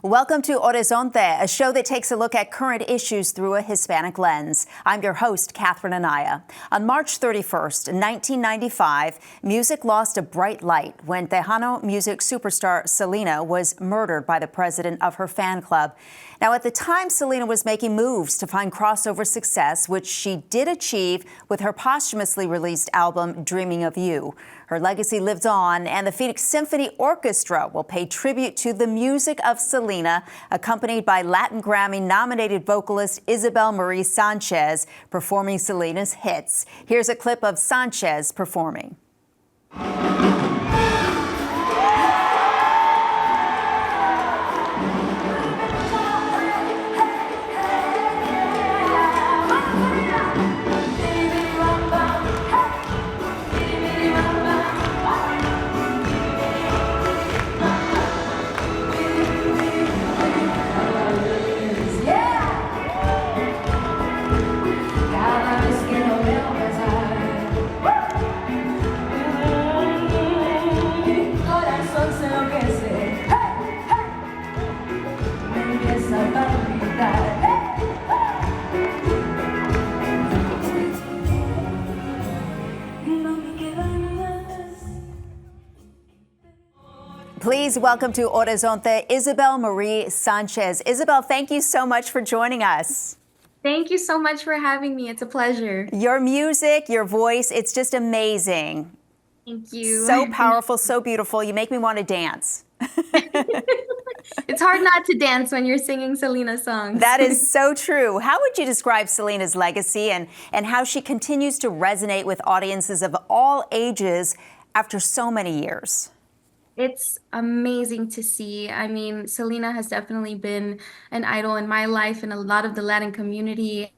Welcome to Horizonte, a show that takes a look at current issues through a Hispanic lens. I'm your host, Catherine Anaya. On March 31st, 1995, music lost a bright light when Tejano music superstar Selena was murdered by the president of her fan club. Now, at the time, Selena was making moves to find crossover success, which she did achieve with her posthumously released album, Dreaming of You. Her legacy lives on, and the Phoenix Symphony Orchestra will pay tribute to the music of Selena, accompanied by Latin Grammy-nominated vocalist Isabel Marie Sanchez, performing Selena's hits. Here's a clip of Sanchez performing. Please welcome to Horizonte, Isabel Marie Sanchez. Isabel, thank you so much for joining us. Thank you so much for having me. It's a pleasure. Your music, your voice, it's just amazing. Thank you. So powerful, so beautiful. You make me want to dance. It's hard not to dance when you're singing Selena songs. That is so true. How would you describe Selena's legacy and how she continues to resonate with audiences of all ages after so many years? It's amazing to see. I mean, Selena has definitely been an idol in my life and a lot of the Latin community.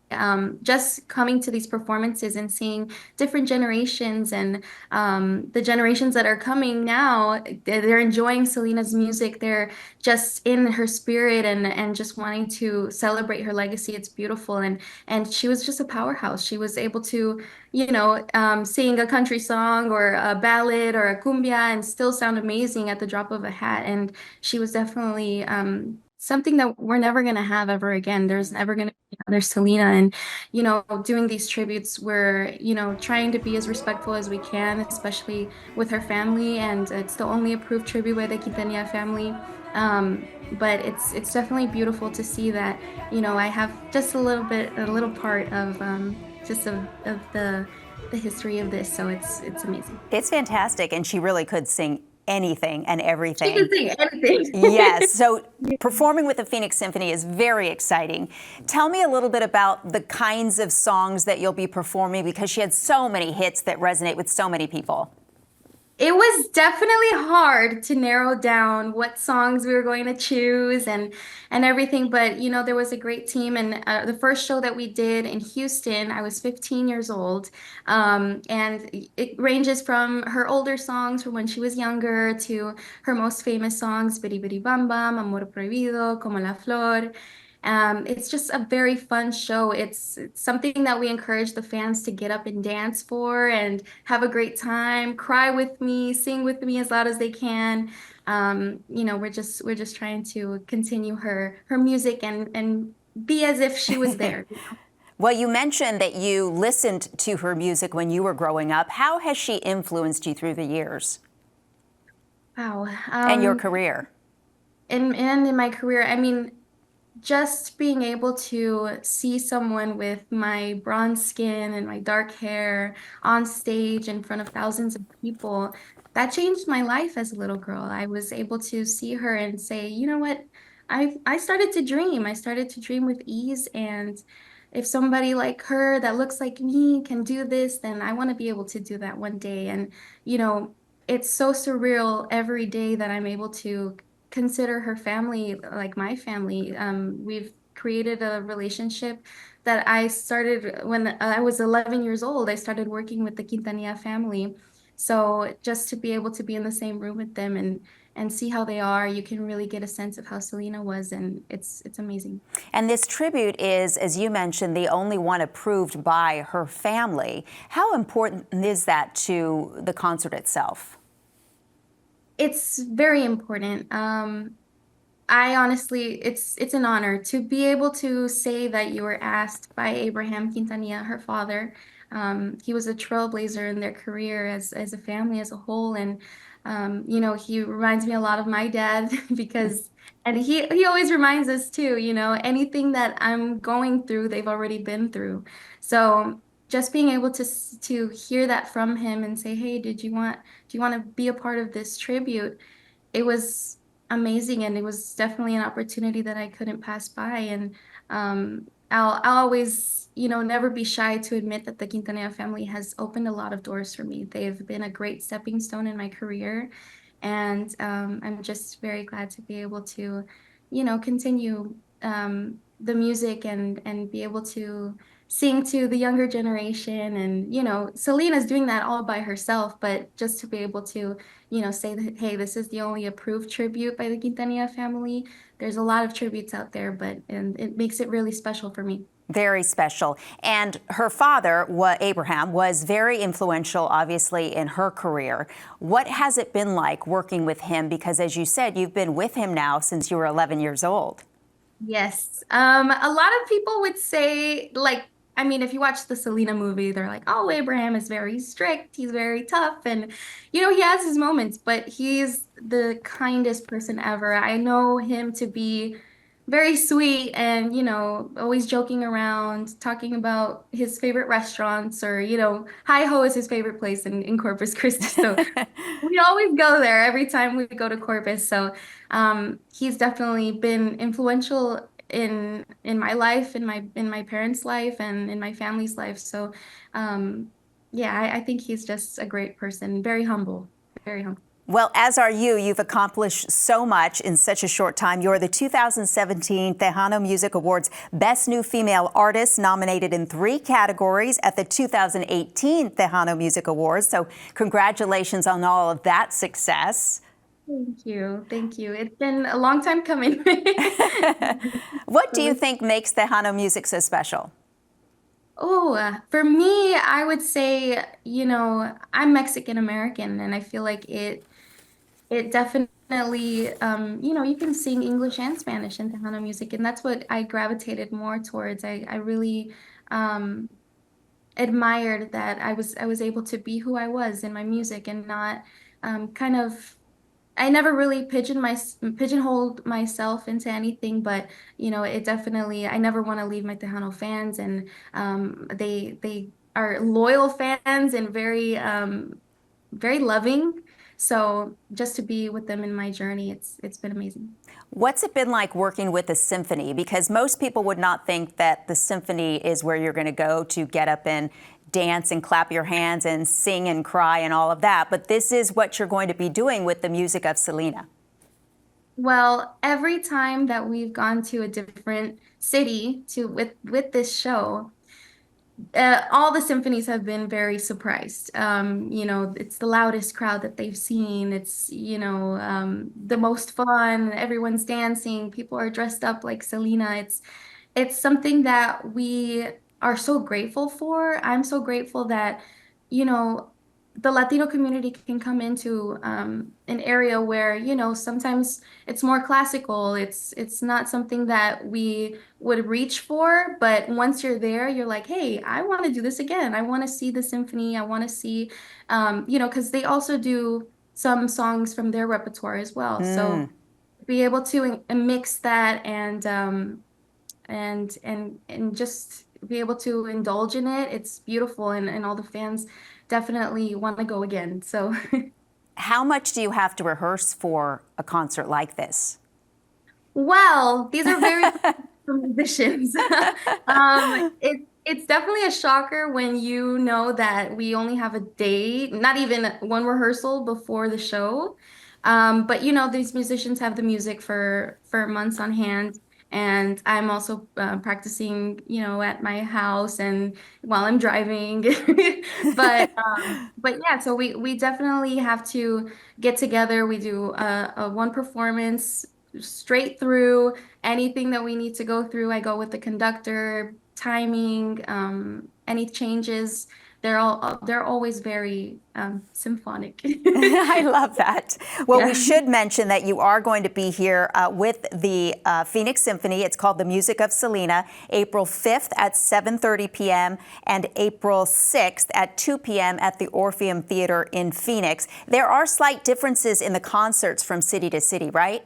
Just coming to these performances and seeing different generations and the generations that are coming now, they're enjoying Selena's music. They're just in her spirit and just wanting to celebrate her legacy. It's beautiful. And she was just a powerhouse. She was able to, sing a country song or a ballad or a cumbia and still sound amazing at the drop of a hat. And she was definitely something that we're never going to have ever again. There's never going to be another Selena. And, doing these tributes, we're, trying to be as respectful as we can, especially with her family. And it's the only approved tribute by the Quintanilla family. But it's definitely beautiful to see that, I have just a little part of just of the history of this. So it's amazing. It's fantastic. And she really could sing anything and everything. She can sing anything. Yes. So performing with the Phoenix Symphony is very exciting. Tell me a little bit about the kinds of songs that you'll be performing, because she had so many hits that resonate with so many people. It was definitely hard to narrow down what songs we were going to choose and everything, but there was a great team. And the first show that we did in Houston, I was 15 years old, and it ranges from her older songs from when she was younger to her most famous songs, Bidi Bidi Bam Bam, Amor Prohibido, Como la Flor. It's just a very fun show. It's something that we encourage the fans to get up and dance for and have a great time, cry with me, sing with me as loud as they can. We're just trying to continue her music and be as if she was there. Well, you mentioned that you listened to her music when you were growing up. How has she influenced you through the years? Wow. And your career? And in my career, I mean, just being able to see someone with my bronze skin and my dark hair on stage in front of thousands of people, that changed my life as a little girl. I was able to see her and say, you know what? I started to dream. I started to dream with ease. And if somebody like her that looks like me can do this, then I want to be able to do that one day. And, it's so surreal every day that I'm able to consider her family like my family. We've created a relationship that I started when I was 11 years old. I started working with the Quintanilla family. So just to be able to be in the same room with them and see how they are, you can really get a sense of how Selena was, and it's amazing. And this tribute is, as you mentioned, the only one approved by her family. How important is that to the concert itself? It's very important. I honestly, it's an honor to be able to say that you were asked by Abraham Quintanilla, her father. He was a trailblazer in their career as a family as a whole, and he reminds me a lot of my dad because, and he always reminds us too. Anything that I'm going through, they've already been through. So just being able to hear that from him and say, hey, do you want to be a part of this tribute? It was amazing, and it was definitely an opportunity that I couldn't pass by. And I'll always, never be shy to admit that the Quintanilla family has opened a lot of doors for me. They've been a great stepping stone in my career, and I'm just very glad to be able to, continue the music and be able to sing to the younger generation. And Selena's doing that all by herself, but just to be able to say that, hey, this is the only approved tribute by the Quintanilla family. There's a lot of tributes out there, and it makes it really special for me. Very special. And her father, Abraham, was very influential, obviously, in her career. What has it been like working with him? Because as you said, you've been with him now since you were 11 years old. Yes. A lot of people would say, like, I mean, if you watch the Selena movie, they're like, oh, Abraham is very strict, he's very tough, and he has his moments, but he's the kindest person ever. I know him to be very sweet and, always joking around, talking about his favorite restaurants, or, Hi Ho is his favorite place in Corpus Christi. So we always go there every time we go to Corpus. So he's definitely been influential in my life, in my parents' life, and in my family's life. So yeah, I think he's just a great person, very humble, very humble. Well, as are you. You've accomplished so much in such a short time. You're the 2017 Tejano Music Awards Best New Female Artist, nominated in 3 categories at the 2018 Tejano Music Awards. So congratulations on all of that success. Thank you. Thank you. It's been a long time coming. What do you think makes Tejano music so special? Oh, for me, I would say, I'm Mexican American, and I feel like it definitely, you can sing English and Spanish in Tejano music, and that's what I gravitated more towards. I really um, admired that I was able to be who I was in my music and not kind of. I never really pigeonholed myself into anything, but it definitely. I never want to leave my Tejano fans, and they are loyal fans and very loving. So just to be with them in my journey, it's been amazing. What's it been like working with a symphony? Because most people would not think that the symphony is where you're going to go to get up and dance and clap your hands and sing and cry and all of that. But this is what you're going to be doing with the music of Selena. Well, every time that we've gone to a different city with this show, all the symphonies have been very surprised. It's the loudest crowd that they've seen. It's, the most fun. Everyone's dancing. People are dressed up like Selena. It's something that we are so grateful for. I'm so grateful that, you know, the Latino community can come into an area where, sometimes it's more classical. It's not something that we would reach for, but once you're there, you're like, hey, I want to do this again. I want to see the symphony. I want to see, because they also do some songs from their repertoire as well. So be able to mix that and just be able to indulge in it. It's beautiful, and all the fans definitely want to go again. So How much do you have to rehearse for a concert like this? well, these are very musicians. It's definitely a shocker when you know that we only have a day, not even one rehearsal before the show. But these musicians have the music for months on hand, and I'm also practicing, at my house and while I'm driving. But yeah, so we definitely have to get together. We do a one performance straight through. Anything that we need to go through, I go with the conductor, timing, any changes they're always very symphonic. I love that. Well, Yeah. we should mention that you are going to be here with the Phoenix Symphony. It's called The Music of Selena, April 5th at 7:30 p.m. and April 6th at 2 p.m. at the Orpheum Theater in Phoenix. There are slight differences in the concerts from city to city, right?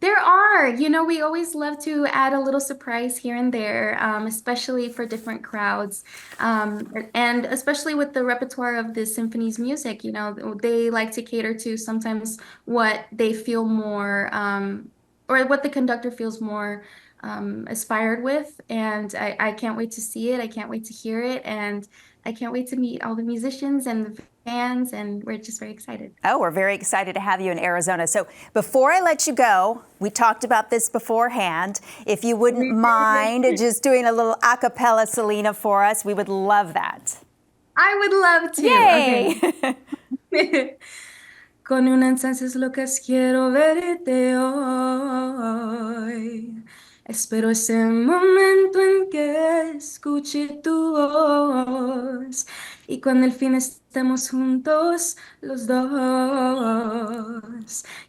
There are, we always love to add a little surprise here and there, especially for different crowds. And especially with the repertoire of the symphony's music, they like to cater to sometimes what they feel more, or what the conductor feels more aspired with. And I can't wait to see it. I can't wait to hear it. And I can't wait to meet all the musicians and the fans. And we're just very excited. Oh, we're very excited to have you in Arizona. So before I let you go, we talked about this beforehand. If you wouldn't mind just doing a little a cappella Selena for us, we would love that. I would love to. Yay! Okay. Con un entonces locas quiero verte hoy. Espero ese momento en que escuche tu voz y cuando al fin estemos juntos los dos.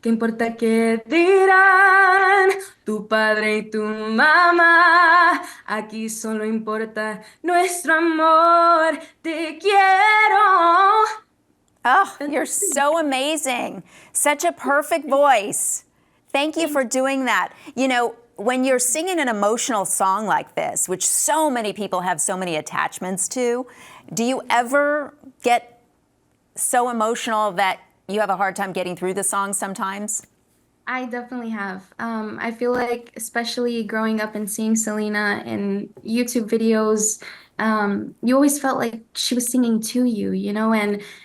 ¿Qué importa qué dirán tu padre y tu mamá? Aquí solo importa nuestro amor. Te quiero. Oh, you're so amazing. Such a perfect voice. Thank you for doing that. When you're singing an emotional song like this, which so many people have so many attachments to, do you ever get so emotional that you have a hard time getting through the song sometimes? I definitely have. I feel like, especially growing up and seeing Selena in YouTube videos, you always felt like she was singing to you,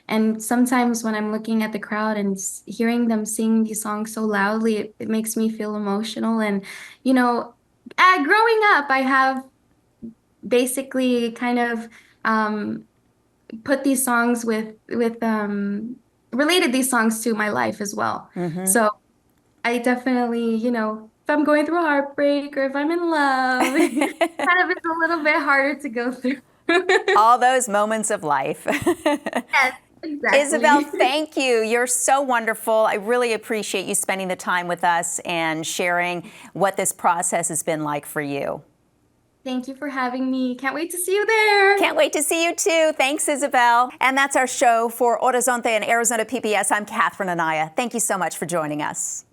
and sometimes when I'm looking at the crowd and hearing them sing these songs so loudly, it makes me feel emotional. And, growing up, I have basically kind of put these songs related these songs to my life as well. So I definitely, if I'm going through a heartbreak or if I'm in love, it kind of is a little bit harder to go through. All those moments of life. Yes, exactly. Isabel, thank you. You're so wonderful. I really appreciate you spending the time with us and sharing what this process has been like for you. Thank you for having me. Can't wait to see you there. Can't wait to see you too. Thanks, Isabel. And that's our show for Horizonte and Arizona PBS. I'm Catherine Anaya. Thank you so much for joining us.